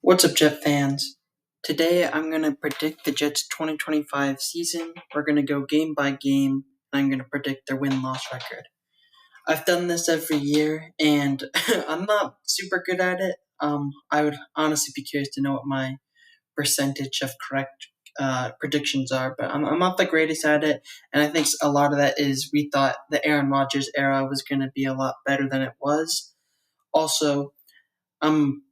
What's up, Jet fans? Today I'm going to predict the Jets' 2025 season. We're going to go game by game, and I'm going to predict their win-loss record. I've done this every year, and I'm not super good at it. I would honestly be curious to know what my percentage of correct predictions are, but I'm not the greatest at it, and I think a lot of that is we thought the Aaron Rodgers era was going to be a lot better than it was. Also, I'm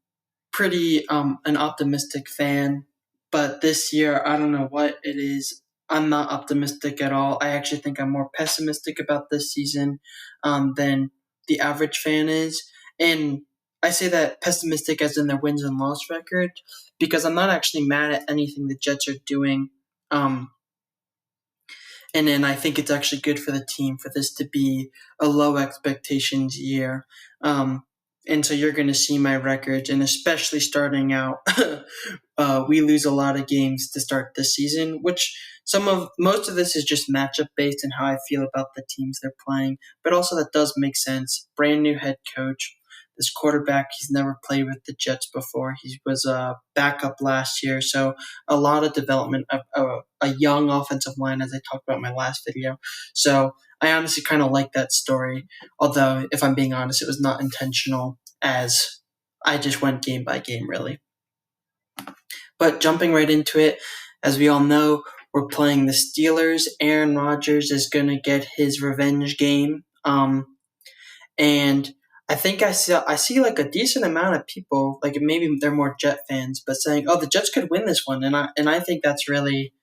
pretty an optimistic fan, but this year I don't know what it is. I'm not optimistic at all. I actually think I'm more pessimistic about this season than the average fan is, and I say that pessimistic as in their wins and loss record because I'm not actually mad at anything the Jets are doing. Um, and then I think it's actually good for the team for this to be a low expectations year. Um, and so you're going to see my records, and especially starting out, we lose a lot of games to start this season, which most of this is just matchup based and how I feel about the teams they're playing. But also that does make sense. Brand new head coach, this quarterback, he's never played with the Jets before. He was a backup last year, so a lot of development of a young offensive line, as I talked about in my last video. So I honestly kind of like that story, although if I'm being honest, it was not intentional, as I just went game by game, really. But jumping right into it, as we all know, we're playing the Steelers. Aaron Rodgers is going to get his revenge game. And I think I see like a decent amount of people, like maybe they're more Jet fans, but saying, "Oh, the Jets could win this one," and I think that's really,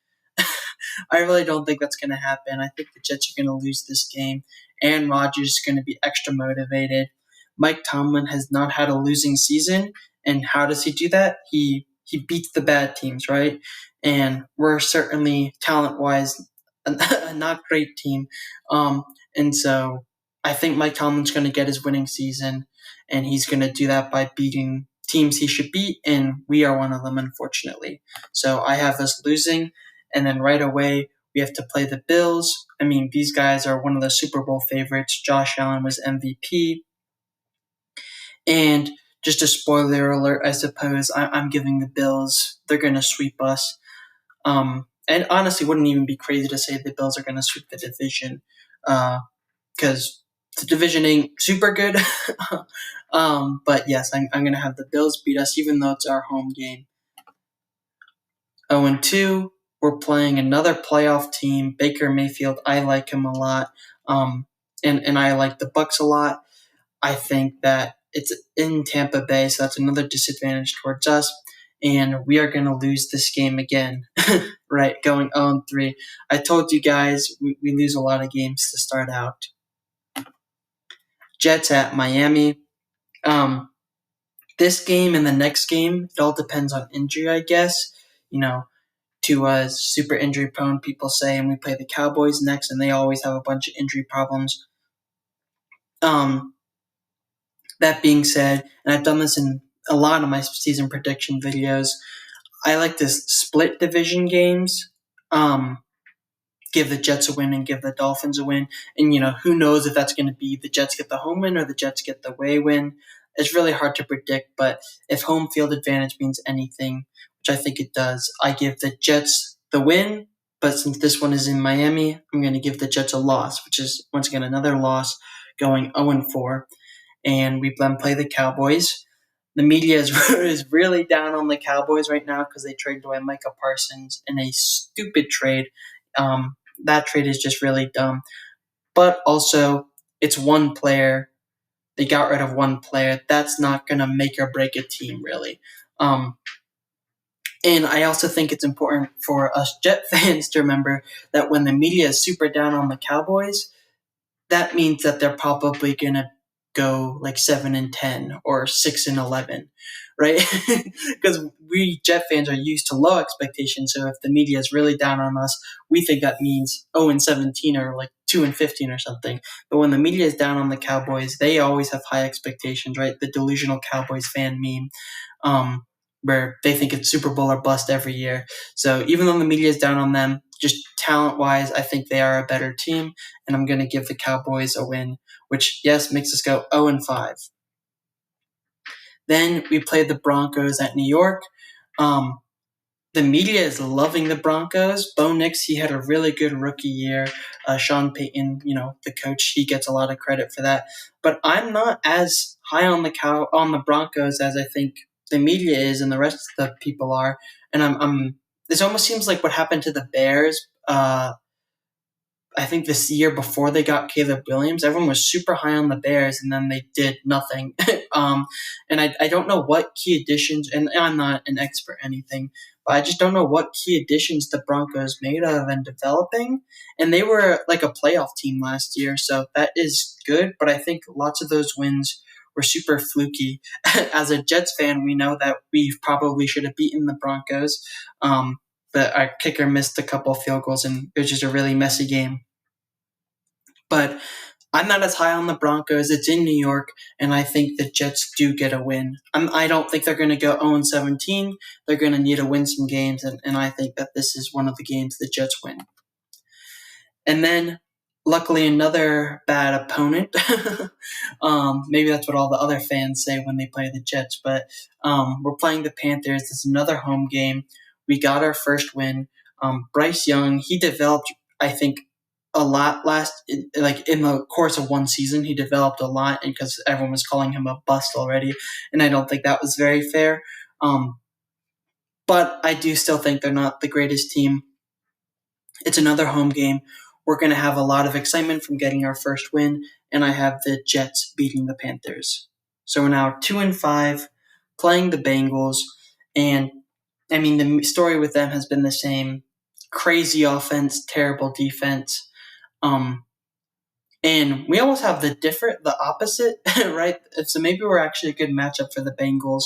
I really don't think that's going to happen. I think the Jets are going to lose this game. Aaron Rodgers is going to be extra motivated. Mike Tomlin has not had a losing season, and how does he do that? He beats the bad teams, right? And we're certainly talent wise a not great team, and so I think Mike Tomlin's going to get his winning season, and he's going to do that by beating teams he should beat, and we are one of them, unfortunately. So I have us losing, and then right away we have to play the Bills. I mean, these guys are one of the Super Bowl favorites. Josh Allen was MVP, and just a spoiler alert, I suppose I'm giving the Bills. They're going to sweep us. And honestly, wouldn't even be crazy to say the Bills are going to sweep the division, because the division ain't super good. But yes, I'm going to have the Bills beat us, even though it's our home game. 0-2, we're playing another playoff team, Baker Mayfield. I like him a lot, and I like the Bucks a lot. I think that it's in Tampa Bay, so that's another disadvantage towards us. And we are going to lose this game again, right? Going 0-3. I told you guys we lose a lot of games to start out. Jets at Miami. Um, this game and the next game, it all depends on injury, I guess. You know, to super injury prone people say, and we play the Cowboys next, and they always have a bunch of injury problems. Um, that being said, and I've done this in a lot of my season prediction videos, I like to split division games. Give the Jets a win and give the Dolphins a win. And, who knows if that's going to be the Jets get the home win or the Jets get the away win. It's really hard to predict, but if home field advantage means anything, which I think it does, I give the Jets the win. But since this one is in Miami, I'm going to give the Jets a loss, which is, once again, another loss, going 0-4. And we then play the Cowboys. The media is really down on the Cowboys right now because they traded away Micah Parsons in a stupid trade. That trade is just really dumb. But also, it's one player. They got rid of one player. That's not going to make or break a team, really. And I also think it's important for us Jet fans to remember that when the media is super down on the Cowboys, that means that they're probably going to go like 7-10 or 6-11, right? Because we Jet fans are used to low expectations. So if the media is really down on us, we think that means 0-17 or like 2-15 or something. But when the media is down on the Cowboys, they always have high expectations, right? The delusional Cowboys fan meme. Where they think it's Super Bowl or bust every year. So even though the media is down on them, just talent-wise, I think they are a better team, and I'm going to give the Cowboys a win, which, yes, makes us go 0-5. Then we played the Broncos at New York. Um, the media is loving the Broncos. Bo Nix, he had a really good rookie year. Sean Payton, the coach, he gets a lot of credit for that. But I'm not as high on the Broncos as I think the media is and the rest of the people are. And I'm this almost seems like what happened to the Bears. I think this year before they got Caleb Williams, everyone was super high on the Bears, and then they did nothing. And I don't know what key additions, and I'm not an expert or anything, but I just don't know what key additions the Broncos made other than developing. And they were like a playoff team last year, so that is good, but I think lots of those wins were super fluky. As a Jets fan, we know that we probably should have beaten the Broncos. But our kicker missed a couple field goals, and it was just a really messy game. But I'm not as high on the Broncos. It's in New York, and I think the Jets do get a win. I don't think they're going to go 0-17. They're going to need to win some games, and I think that this is one of the games the Jets win. And then, luckily, another bad opponent. Maybe that's what all the other fans say when they play the Jets, but we're playing the Panthers. It's another home game. We got our first win. Bryce Young, he developed, I think, a lot in the course of one season. He developed a lot because everyone was calling him a bust already, and I don't think that was very fair. But I do still think they're not the greatest team. It's another home game. We're going to have a lot of excitement from getting our first win, and I have the Jets beating the Panthers. So we're now 2-5, playing the Bengals, and I mean the story with them has been the same: crazy offense, terrible defense, and we almost have the opposite, right? So maybe we're actually a good matchup for the Bengals.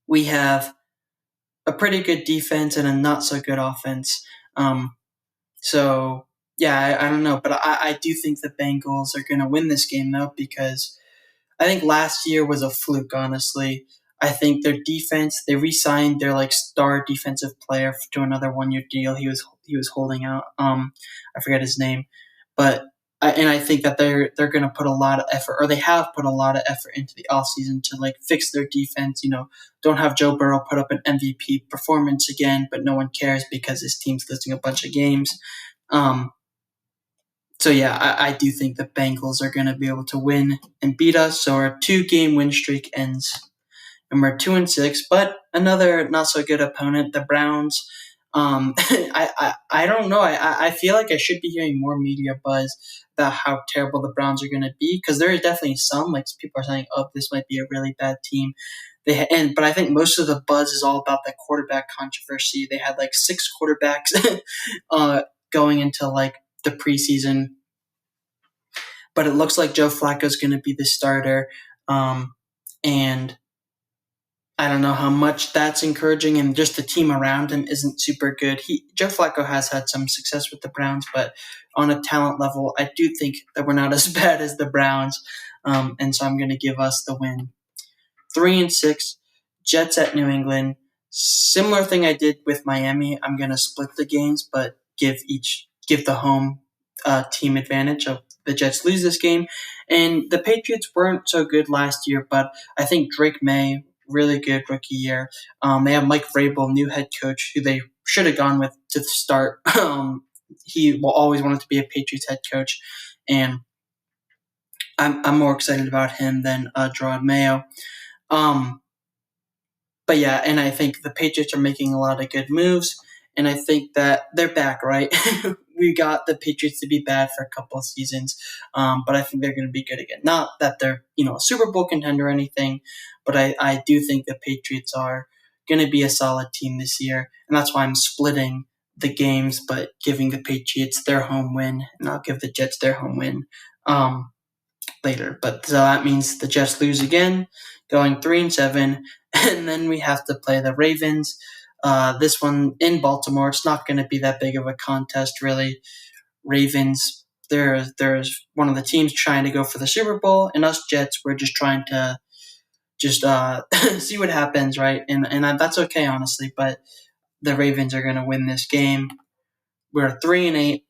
We have a pretty good defense and a not so good offense. So, yeah, I don't know. But I do think the Bengals are going to win this game, though, because I think last year was a fluke, honestly. I think their defense, they re-signed their star defensive player to another 1-year deal. He was holding out. I forget his name, but I think that they're going to put a lot of effort, or they have put a lot of effort into the offseason to fix their defense. Don't have Joe Burrow put up an MVP performance again, but no one cares because his team's losing a bunch of games. So yeah, I do think the Bengals are going to be able to win and beat us. So our 2-game win streak ends, and we're 2-6. But another not so good opponent, the Browns. I don't know. I feel like I should be hearing more media buzz about how terrible the Browns are going to be, because there is definitely some people are saying, "Oh, this might be a really bad team." But I think most of the buzz is all about the quarterback controversy. They had 6 quarterbacks going into the preseason, but it looks like Joe Flacco is going to be the starter, and I don't know how much that's encouraging, and just the team around him isn't super good. Joe Flacco has had some success with the Browns, but on a talent level, I do think that we're not as bad as the Browns, and so I'm going to give us the win. 3-6, Jets at New England. Similar thing I did with Miami. I'm going to split the games, but give the home team advantage of the Jets lose this game. And the Patriots weren't so good last year, but I think Drake May, really good rookie year. They have Mike Vrabel, new head coach, who they should have gone with to start. He will always wanted to be a Patriots head coach, and I'm more excited about him than Gerard Mayo. But yeah, and I think the Patriots are making a lot of good moves, and I think that they're back, right? We got the Patriots to be bad for a couple of seasons, but I think they're going to be good again. Not that they're a Super Bowl contender or anything, but I do think the Patriots are going to be a solid team this year, and that's why I'm splitting the games, but giving the Patriots their home win, and I'll give the Jets their home win later. But so that means the Jets lose again, going 3-7, and then we have to play the Ravens. This one in Baltimore. It's not going to be that big of a contest, really. Ravens, there's one of the teams trying to go for the Super Bowl, and us Jets, we're just trying to see what happens, right? And that's okay, honestly. But the Ravens are going to win this game. We're 3-8.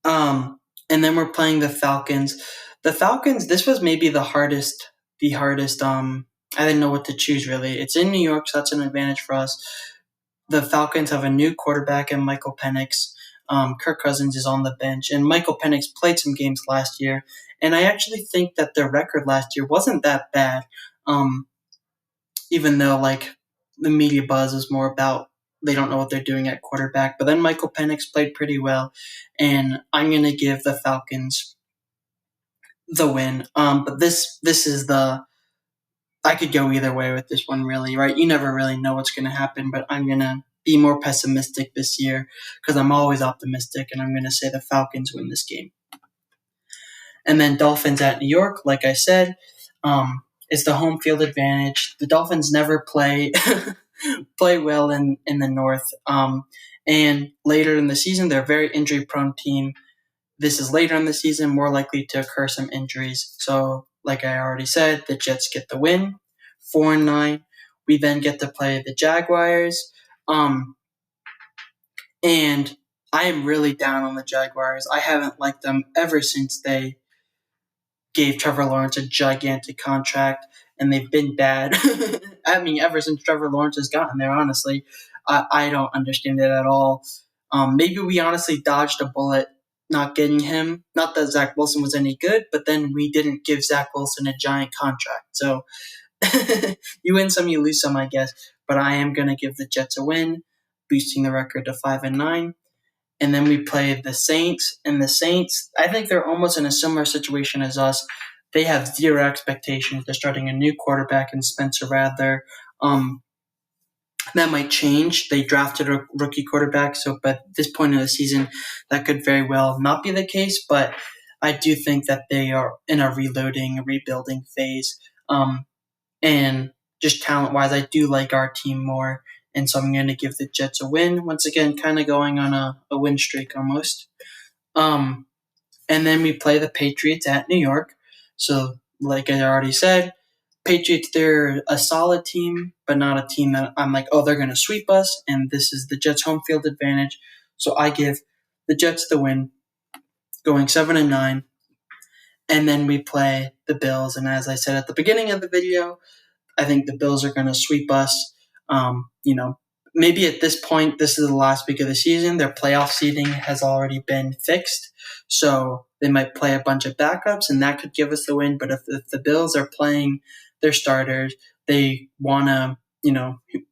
And then we're playing the Falcons. The Falcons, this was maybe the hardest. I didn't know what to choose really. It's in New York, so that's an advantage for us. The Falcons have a new quarterback in Michael Penix. Kirk Cousins is on the bench, and Michael Penix played some games last year. And I actually think that their record last year wasn't that bad, even though like the media buzz is more about they don't know what they're doing at quarterback. But then Michael Penix played pretty well, and I'm going to give the Falcons the win. But this is I could go either way with this one, really, right? You never really know what's going to happen, but I'm going to be more pessimistic this year because I'm always optimistic, and I'm going to say the Falcons win this game. And then Dolphins at New York, like I said, it's the home field advantage. The Dolphins never play play well in the North, and later in the season, they're a very injury-prone team. This is later in the season, more likely to occur some injuries. So, like I already said, the Jets get the win, 4-9. We then get to play the Jaguars, and I am really down on the Jaguars. I haven't liked them ever since they gave Trevor Lawrence a gigantic contract, and they've been bad. I mean, ever since Trevor Lawrence has gotten there, honestly, I don't understand it at all. Maybe we honestly dodged a bullet not getting him. Not that Zach Wilson was any good, but then we didn't give Zach Wilson a giant contract. So you win some, you lose some, I guess. But I am going to give the Jets a win, boosting the record to 5-9. And then we play the Saints. And the Saints, I think they're almost in a similar situation as us. They have zero expectations. They're starting a new quarterback in Spencer Rattler. That might change. They drafted a rookie quarterback, so but at this point in the season, that could very well not be the case. But I do think that they are in a rebuilding phase. And just talent-wise, I do like our team more. And so I'm going to give the Jets a win. Once again, kind of going on a win streak almost. And then we play the Patriots at New York. So like I already said, Patriots, they're a solid team, but not a team that I'm like, oh, they're going to sweep us. And this is the Jets' home field advantage. So I give the Jets the win, going 7-9. And then we play the Bills. And as I said at the beginning of the video, I think the Bills are going to sweep us. Maybe at this point, this is the last week of the season. Their playoff seeding has already been fixed. So they might play a bunch of backups, and that could give us the win. But if the Bills are playing their starters, they want to,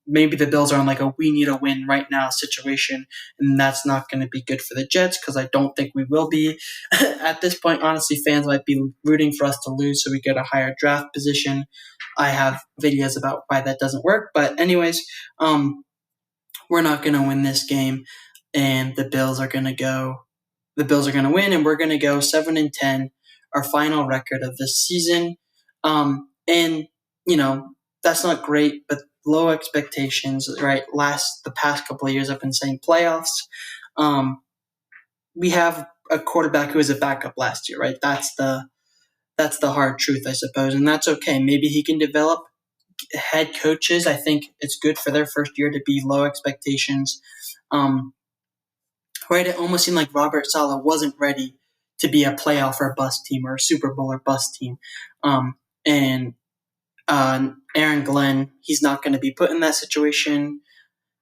maybe the Bills are on like a we need a win right now situation, and that's not going to be good for the Jets because I don't think we will be. At this point, honestly, fans might be rooting for us to lose so we get a higher draft position. I have videos about why that doesn't work. But anyways, we're not going to win this game, and the Bills are going to win, and we're going to go 7-10, our final record of this season. And that's not great, but low expectations, right? The past couple of years, I've been saying playoffs. We have a quarterback who was a backup last year, right? That's the hard truth, I suppose, and that's okay. Maybe he can develop. Head coaches, I think it's good for their first year to be low expectations. Right? It almost seemed like Robert Saleh wasn't ready to be a playoff or bust team or a Super Bowl or bust team. And Aaron Glenn, he's not going to be put in that situation,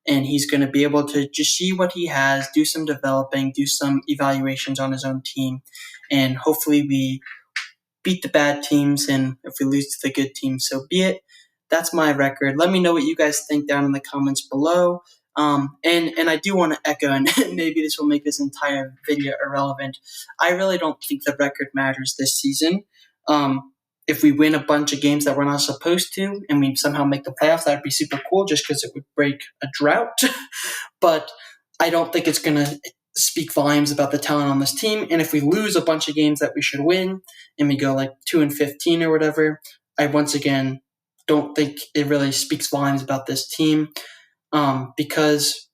and he's going to be able to just see what he has, do some developing, do some evaluations on his own team, and hopefully we beat the bad teams, and if we lose to the good teams, so be it. That's my record. Let me know what you guys think down in the comments below. And I do want to echo, and maybe this will make this entire video irrelevant. I really don't think the record matters this season. If we win a bunch of games that we're not supposed to, and we somehow make the playoffs, that'd be super cool just because it would break a drought. But I don't think it's going to speak volumes about the talent on this team. And if we lose a bunch of games that we should win, and we go like 2-15 or whatever, I once again don't think it really speaks volumes about this team, because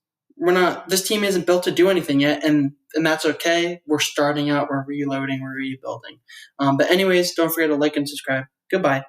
this team isn't built to do anything yet, and that's okay. We're starting out, we're reloading, we're rebuilding. But anyways, don't forget to like and subscribe. Goodbye.